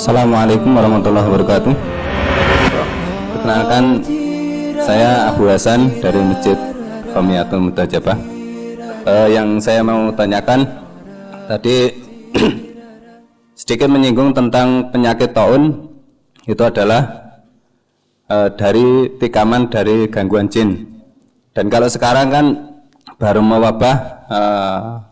Assalamualaikum warahmatullahi wabarakatuh. Perkenalkan, saya Abu Hasan dari Masjid Qaumiyatul Mutajabah. Yang saya mau tanyakan tadi sedikit menyinggung tentang penyakit taun. Itu adalah dari tikaman dari gangguan jin. Dan kalau sekarang kan baru mewabah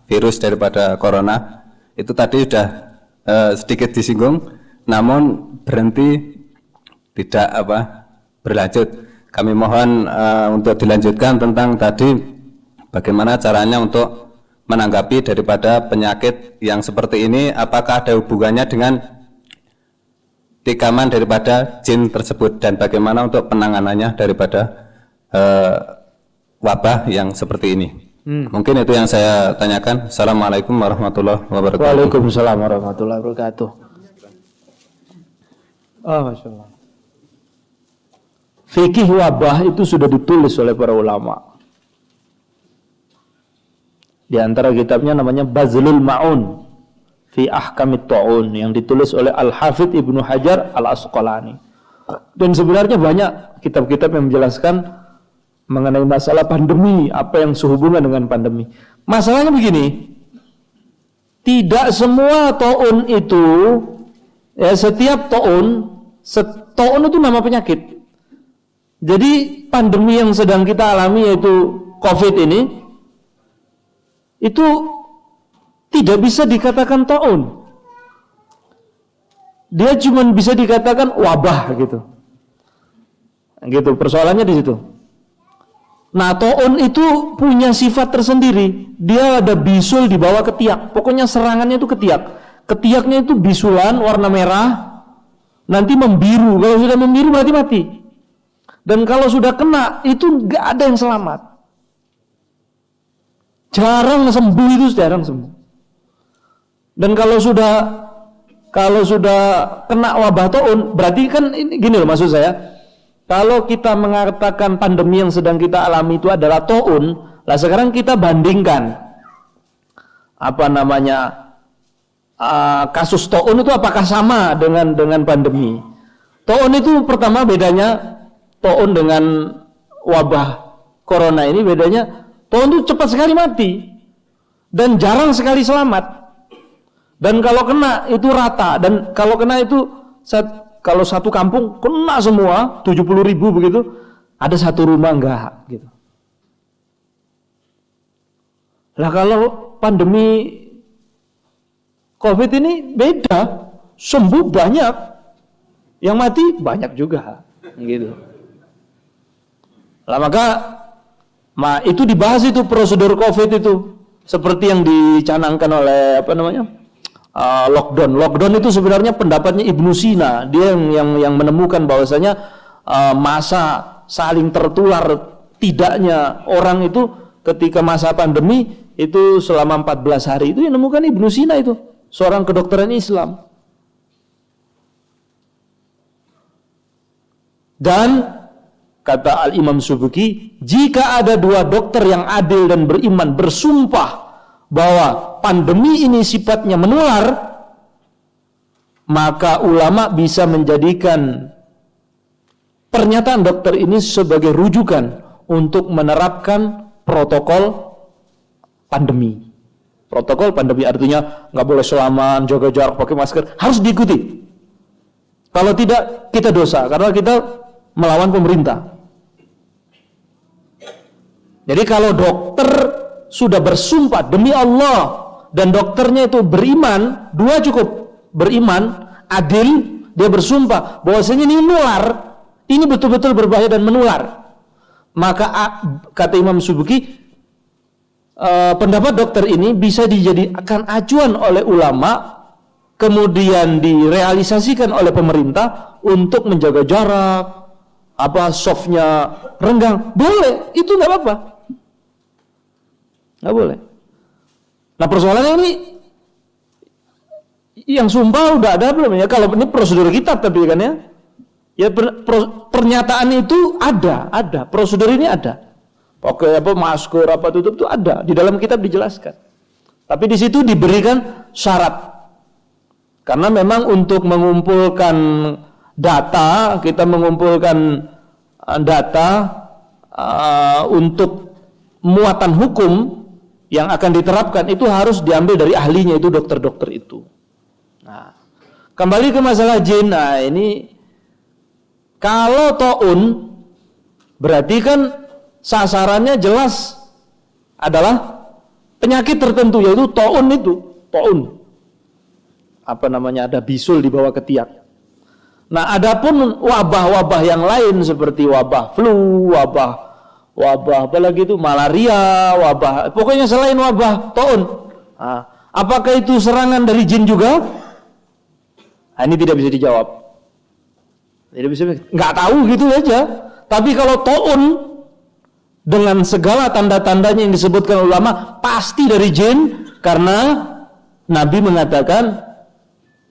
virus daripada corona, itu tadi sudah sedikit disinggung, namun berhenti, tidak berlanjut. Kami mohon untuk dilanjutkan tentang tadi bagaimana caranya untuk menanggapi daripada penyakit yang seperti ini, apakah ada hubungannya dengan tikaman daripada jin tersebut dan bagaimana untuk penanganannya daripada wabah yang seperti ini. Mungkin itu yang saya tanyakan. Assalamualaikum warahmatullahi wabarakatuh. Waalaikumsalam warahmatullahi wabarakatuh. Masya Allah. Fikih wabah itu sudah ditulis oleh para ulama. Di antara kitabnya namanya Bazlul Ma'un fi Ahkamit Ta'un, yang ditulis oleh Al-Hafidh Ibnu Hajar Al-Asqalani. Dan sebenarnya banyak kitab-kitab yang menjelaskan mengenai masalah pandemi, apa yang sehubungan dengan pandemi. Masalahnya begini, tidak semua ta'un itu, setiap ta'un itu nama penyakit. Jadi pandemi yang sedang kita alami yaitu COVID ini, itu tidak bisa dikatakan ta'un. Dia cuma bisa dikatakan wabah gitu. Gitu, persoalannya di situ. Nah, ta'un itu punya sifat tersendiri. Dia ada bisul di bawah ketiak. Pokoknya serangannya itu ketiak. Ketiaknya itu bisulan warna merah, nanti membiru. Kalau sudah membiru berarti mati. Dan kalau sudah kena itu nggak ada yang selamat. Jarang sembuh, itu jarang sembuh. Dan kalau sudah kena wabah ta'un, berarti kan ini gini loh maksud saya. Kalau kita mengatakan pandemi yang sedang kita alami itu adalah ta'un, lah sekarang kita bandingkan kasus ta'un itu apakah sama dengan pandemi. Ta'un itu pertama bedanya, ta'un dengan wabah corona ini bedanya, ta'un itu cepat sekali mati dan jarang sekali selamat. Dan kalau kena itu rata, dan kalau kena itu kalau satu kampung kena semua 70.000 begitu, ada satu rumah enggak gitu. Lah kalau pandemi COVID ini beda, sembuh banyak, yang mati banyak juga gitu. Lah maka itu dibahas itu prosedur COVID itu seperti yang dicanangkan oleh lockdown itu sebenarnya pendapatnya Ibnu Sina. Dia yang menemukan bahwasanya masa saling tertular tidaknya orang itu ketika masa pandemi itu selama 14 hari, itu yang menemukan Ibnu Sina, itu seorang kedokteran Islam. Dan kata Al-Imam Subki, jika ada dua dokter yang adil dan beriman bersumpah bahwa pandemi ini sifatnya menular, maka ulama bisa menjadikan pernyataan dokter ini sebagai rujukan untuk menerapkan protokol pandemi. Protokol pandemi artinya nggak boleh salaman, jaga jarak, pakai masker, harus diikuti. Kalau tidak, kita dosa karena kita melawan pemerintah. Jadi kalau dokter sudah bersumpah demi Allah dan dokternya itu beriman, dua cukup, beriman, adil, dia bersumpah bahwasanya ini menular, ini betul-betul berbahaya dan menular, maka kata Imam Subki, pendapat dokter ini bisa dijadikan acuan oleh ulama, kemudian direalisasikan oleh pemerintah untuk menjaga jarak, softnya renggang, boleh, itu nggak apa-apa. Nggak boleh. Nah persoalannya ini yang sumpah udah ada belum ya? Kalau ini prosedur kitab tapi kan ya pernyataan itu ada prosedur ini ada. Pakai masker tutup itu ada di dalam kitab dijelaskan. Tapi di situ diberikan syarat. Karena memang untuk mengumpulkan data, kita mengumpulkan data untuk muatan hukum yang akan diterapkan itu harus diambil dari ahlinya, itu dokter-dokter itu. Nah, kembali ke masalah jin. Nah, ini kalau taun berarti kan sasarannya jelas adalah penyakit tertentu, yaitu taun itu, taun. Apa namanya, ada bisul di bawah ketiak. Nah, adapun wabah-wabah yang lain seperti wabah flu, wabah apa lagi itu, malaria, wabah, pokoknya selain wabah taun. Nah, apakah itu serangan dari jin juga? Nah, ini tidak bisa dijawab. Tidak bisa, nggak tahu gitu aja. Tapi kalau taun dengan segala tanda-tandanya yang disebutkan ulama pasti dari jin, karena Nabi mengatakan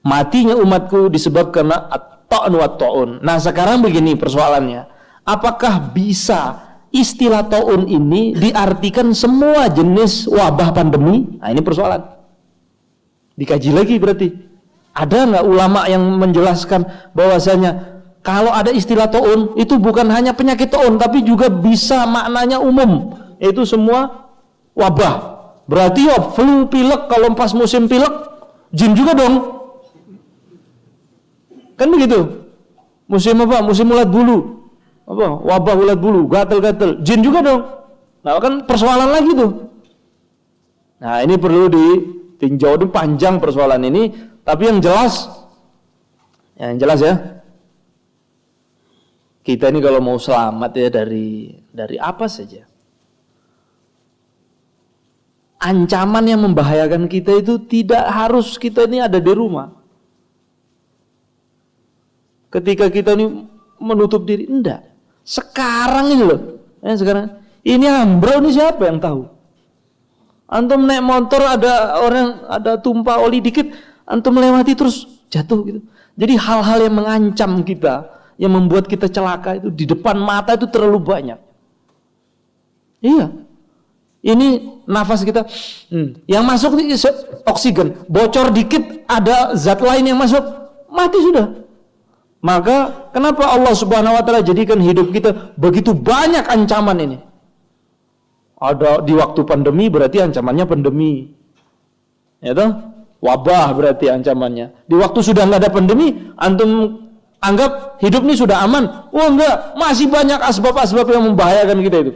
matinya umatku disebabkan at-ta'un wa ta'un. Nah, sekarang begini persoalannya. Apakah bisa istilah ta'un ini diartikan semua jenis wabah pandemi? Nah, ini persoalan. Dikaji lagi berarti. Ada nggak ulama yang menjelaskan bahwasanya kalau ada istilah ta'un itu bukan hanya penyakit ta'un, tapi juga bisa maknanya umum, yaitu semua wabah. Berarti ya flu, pilek, kalau pas musim pilek jin juga dong. Kan begitu. Musim apa? Musim ulat bulu. Apa? Wabah ulat bulu, gatal-gatal. Jin juga dong. Nah, kan persoalan lagi tuh. Nah, ini perlu ditinjau, itu panjang persoalan ini, tapi yang jelas ya. Kita ini kalau mau selamat ya dari apa saja. Ancaman yang membahayakan kita itu tidak harus kita ini ada di rumah. Ketika kita ini menutup diri, enggak. Sekarang ini loh, sekarang ini ambrol, ini siapa yang tahu? Antum naik motor, ada orang, ada tumpah oli dikit, antum melewati terus jatuh gitu. Jadi hal-hal yang mengancam kita, yang membuat kita celaka itu di depan mata itu terlalu banyak. Iya. Ini nafas kita, yang masuk ini oksigen, bocor dikit ada zat lain yang masuk, mati sudah. Maka kenapa Allah Subhanahu wa taala jadikan hidup kita begitu banyak ancaman ini? Ada di waktu pandemi berarti ancamannya pandemi. Ya toh? Wabah berarti ancamannya. Di waktu sudah enggak ada pandemi, antum anggap hidup ini sudah aman. Oh enggak, masih banyak asbab-asbab yang membahayakan kita itu.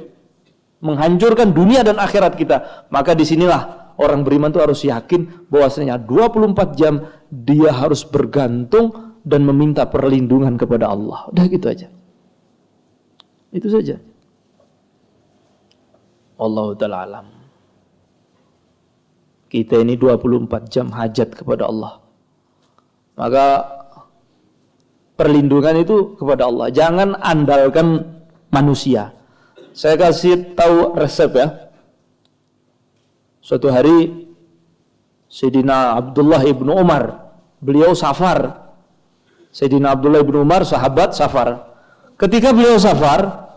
Menghancurkan dunia dan akhirat kita. Maka disinilah orang beriman itu harus yakin bahwasanya 24 jam dia harus bergantung dan meminta perlindungan kepada Allah. Udah gitu aja. Itu saja. Wallahu ta'ala alam. Kita ini 24 jam hajat kepada Allah. Maka perlindungan itu kepada Allah. Jangan andalkan manusia. Saya kasih tahu resep ya. Suatu hari Sayyidina Abdullah ibnu Umar, beliau safar. Sayyidina Abdullah ibnu Umar sahabat safar. Ketika beliau safar,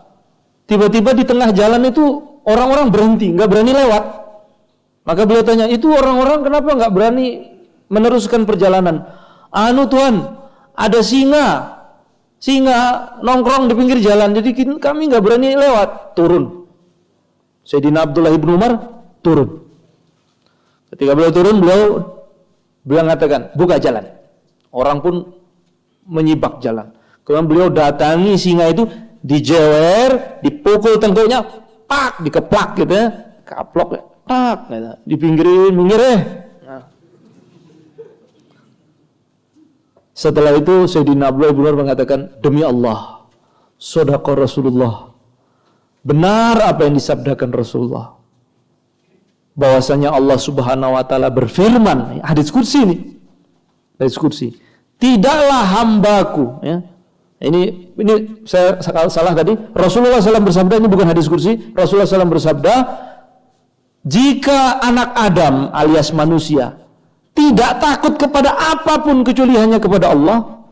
tiba-tiba di tengah jalan itu orang-orang berhenti, nggak berani lewat. Maka beliau tanya, itu orang-orang kenapa nggak berani meneruskan perjalanan? Anu Tuhan, ada singa nongkrong di pinggir jalan, jadi kami nggak berani lewat. Turun. Sayyidina Abdullah ibnu Umar turun. Ketika beliau turun, beliau mengatakan, buka jalan. Orang pun menyibak jalan. Kemudian beliau datangi singa itu, dijewer, dipukul tengkuknya, pak, dikeplak gitu ya, kaplok ya, pak, gitu. Dipinggirin, minggir ya. Nah. Setelah itu Sayyidina Abdullah bin Umar mengatakan, demi Allah, shadaqa Rasulullah, benar apa yang disabdakan Rasulullah, bahwasanya Allah Subhanahu wa taala berfirman, hadis kursi ini, hadis kursi, tidaklah hambaku, ya. Ini saya salah tadi. Rasulullah SAW bersabda, ini bukan hadis kursi. Rasulullah SAW bersabda, jika anak Adam alias manusia tidak takut kepada apapun kecuali hanya kepada Allah,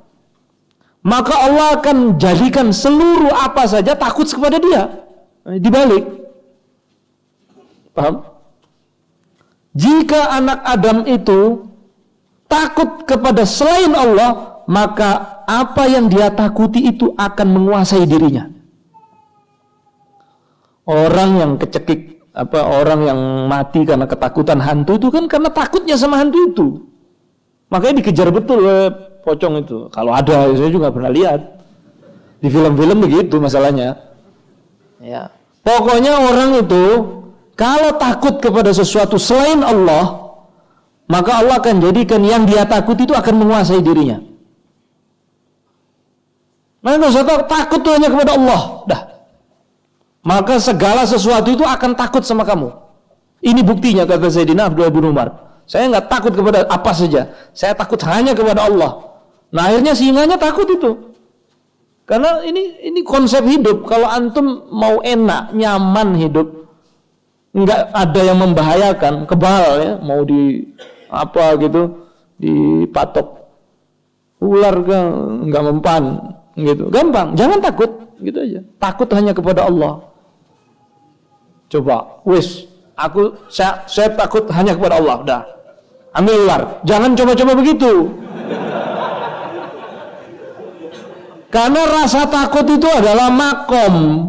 maka Allah akan jadikan seluruh apa saja takut kepada dia. Dibalik. Paham? Jika anak Adam itu takut kepada selain Allah, maka apa yang dia takuti itu akan menguasai dirinya. Orang yang kecekik, orang yang mati karena ketakutan hantu itu kan karena takutnya sama hantu itu. Makanya dikejar betul pocong itu. Kalau ada, saya juga pernah lihat di film-film begitu masalahnya. Ya. Pokoknya orang itu kalau takut kepada sesuatu selain Allah, maka Allah akan jadikan yang dia takut itu akan menguasai dirinya. Maka kalau takut itu hanya kepada Allah, dah. Maka segala sesuatu itu akan takut sama kamu. Ini buktinya kata Sayyidina Abdullah bin Umar. Saya nggak takut kepada apa saja. Saya takut hanya kepada Allah. Nah akhirnya singanya takut itu. Karena ini konsep hidup. Kalau antum mau enak, nyaman hidup, nggak ada yang membahayakan, kebal ya, mau di apa gitu, dipatok ular nggak mempan, gitu, gampang. Jangan takut, gitu aja. Takut hanya kepada Allah. Coba, saya takut hanya kepada Allah, udah. Ambil ular. Jangan coba-coba begitu. Karena rasa takut itu adalah makom.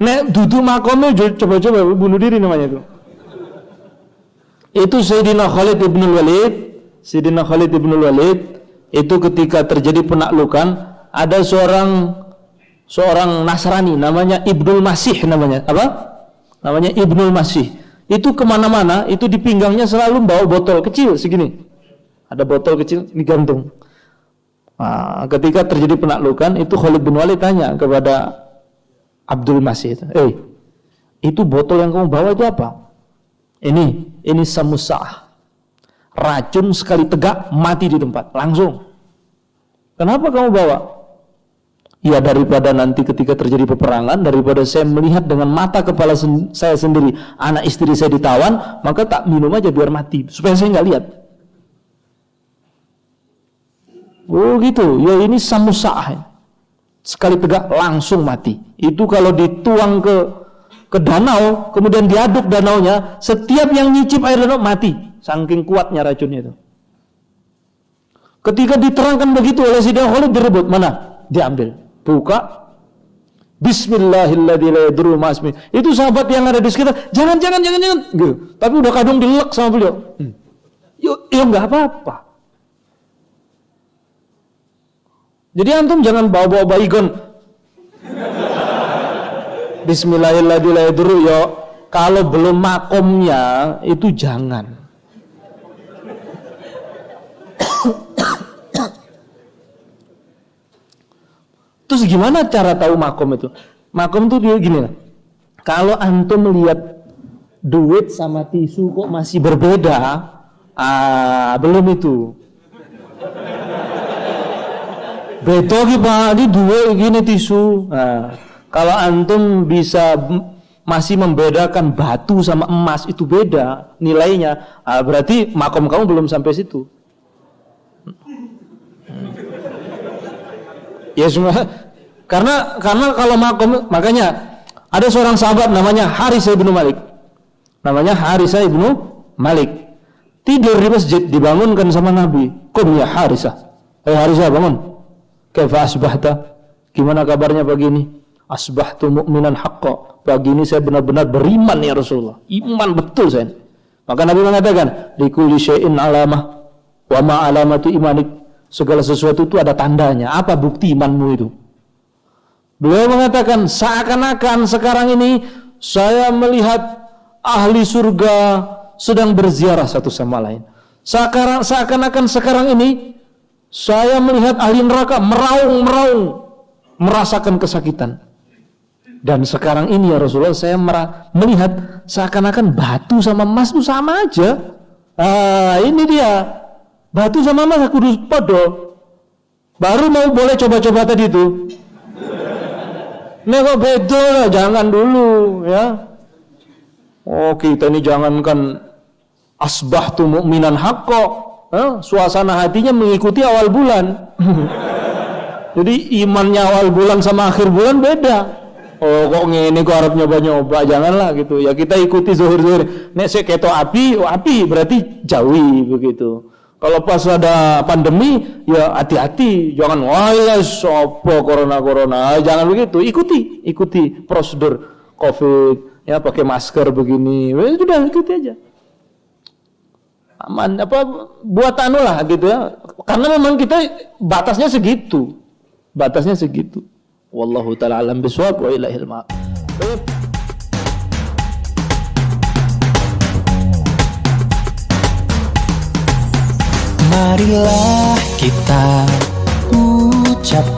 Nek duduk makomnya coba-coba bunuh diri namanya itu. Itu Sayyidina Khalid ibn Walid. Sayyidina Khalid ibn Walid itu ketika terjadi penaklukan, ada seorang Nasrani namanya Ibnul Masih namanya. Apa? Namanya Ibnul Masih. Itu kemana-mana, itu di pinggangnya selalu bawa botol kecil segini. Ada botol kecil digantung. Nah, ketika terjadi penaklukan, itu Khalid bin Walid tanya kepada Abdul Masih, itu botol yang kamu bawa itu apa? Ini samusah. Racun sekali tegak mati di tempat, langsung. Kenapa kamu bawa? Ya daripada nanti ketika terjadi peperangan, daripada saya melihat dengan mata kepala saya sendiri, anak istri saya ditawan, maka tak minum aja biar mati, supaya saya nggak lihat. Oh gitu, ya ini samusah. Sekali tegak langsung mati. Itu kalau dituang ke danau, kemudian diaduk danaunya, setiap yang nyicip air danau mati, saking kuatnya racunnya itu. Ketika diterangkan begitu oleh Sayyidina Khalid, direbut, mana? Diambil, buka. Bismillahirrahmanirrahim, la yadurru ma ismihi. Itu sahabat yang ada di sekitar, jangan gitu. Tapi udah kadung dilek sama beliau. Yuk enggak apa-apa. Jadi antum jangan bawa-bawa baygon. Bismillahirrahmanirrahim. Yo, kalau belum makomnya itu jangan. Terus gimana cara tahu makom itu? Makom itu dia gini lah. Kalau antum melihat duit sama tisu kok masih berbeda, belum itu. Beto Pak, ini dua gini tisu. Nah, kalau antum bisa masih membedakan batu sama emas itu beda nilainya, berarti makom kamu belum sampai situ. Ya semua. Karena kalau makom, makanya ada seorang sahabat namanya Harisah ibnu Malik. Tidur di masjid, dibangunkan sama Nabi. Qum ya Harisah. Harisah bangun. Kaifa asbahta? Gimana kabarnya pagi ini? Asbahtu mu'minan haqqa. Pagi ini saya benar-benar beriman ya Rasulullah. Iman betul saya. Maka Nabi mengatakan, likulli syai'in alamah wa ma alamatu imanik. Segala sesuatu itu ada tandanya. Apa bukti imanmu itu? Beliau mengatakan, seakan-akan sekarang ini saya melihat ahli surga sedang berziarah satu sama lain. Seakan-akan sekarang ini saya melihat ahli neraka meraung-meraung, merasakan kesakitan. Dan sekarang ini ya Rasulullah, saya melihat seakan-akan batu sama emas itu sama aja. Ini dia, batu sama emas kudus podo. Baru mau boleh coba-coba tadi itu. Ini kok beda lah, jangan dulu ya. Oh kita ini jangankan asbahtu mu'minan haqqo. Suasana hatinya mengikuti awal bulan. Jadi imannya awal bulan sama akhir bulan beda. Oh kok ngene kok harap nyoba-nyoba, janganlah gitu. Ya kita ikuti zuhur-zuhur. Nek sik ketok api, oh api berarti jauhi begitu. Kalau pas ada pandemi ya hati-hati, jangan wah ya sopo corona, jangan begitu. Ikuti prosedur Covid, ya pakai masker begini, sudah ikuti aja. Aman buat anu lah gitu ya. Karena memang kita batasnya segitu. Wallahu taala alam bisawab wa ilahil ma'ab. Marilah kita ucap